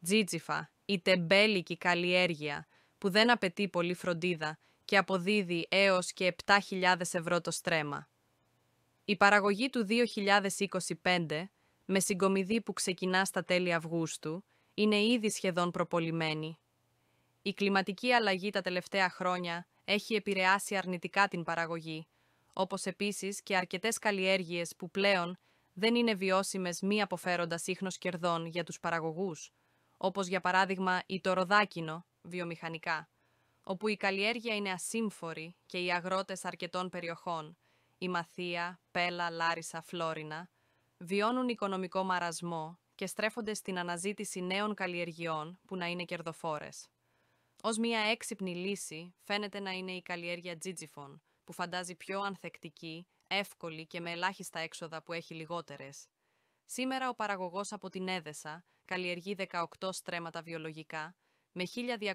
τζίτζιφα ή τεμπέλικη καλλιέργεια που δεν απαιτεί πολύ φροντίδα και αποδίδει έως και 7.000 ευρώ το στρέμμα. Η παραγωγή του 2025, με συγκομιδή που ξεκινά στα τέλη Αυγούστου, είναι ήδη σχεδόν προπολημένη. Η κλιματική αλλαγή τα τελευταία χρόνια έχει επηρεάσει αρνητικά την παραγωγή, όπως επίσης και αρκετές καλλιέργειες που πλέον δεν είναι βιώσιμες μη αποφέροντας ίχνος κερδών για τους παραγωγούς, όπως για παράδειγμα η τοροδάκινο, βιομηχανικά, όπου η καλλιέργεια είναι ασύμφορη και οι αγρότες αρκετών περιοχών, η Μαθία, Πέλα, Λάρισα, Φλόρινα, βιώνουν οικονομικό μαρασμό και στρέφονται στην αναζήτηση νέων καλλιεργειών που να είναι κερδοφόρες. Ως μια έξυπνη λύση φαίνεται να είναι η καλλιέργεια τζίτζιφων, που φαντάζει πιο ανθεκτική, εύκολη και με ελάχιστα έξοδα που έχει λιγότερες. Σήμερα ο παραγωγός από την Έδεσα καλλιεργεί 18 στρέμματα βιολογικά με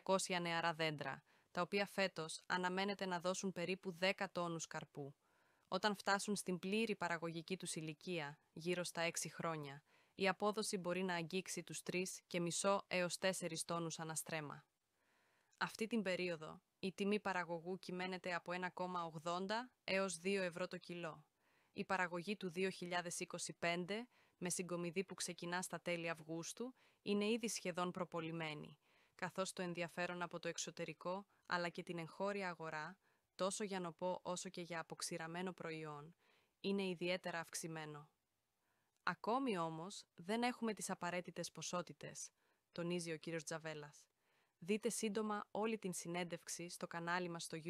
1.200 νεαρά δέντρα, τα οποία φέτος αναμένεται να δώσουν περίπου 10 τόνους καρπού. Όταν φτάσουν στην πλήρη παραγωγική τους ηλικία, γύρω στα 6 χρόνια, η απόδοση μπορεί να αγγίξει τους 3,5 έως 4 τόνους ανά στρέμμα. Αυτή την περίοδο, η τιμή παραγωγού κυμαίνεται από 1,80 έως 2 ευρώ το κιλό. Η παραγωγή του 2025, με συγκομιδή που ξεκινά στα τέλη Αυγούστου, είναι ήδη σχεδόν προπολημένη, καθώς το ενδιαφέρον από το εξωτερικό αλλά και την εγχώρια αγορά, τόσο για νοπό όσο και για αποξηραμένο προϊόν, είναι ιδιαίτερα αυξημένο. Ακόμη όμως δεν έχουμε τις απαραίτητες ποσότητες, τονίζει ο κύριος Τζαβέλας. Δείτε σύντομα όλη την συνέντευξη στο κανάλι μας στο YouTube.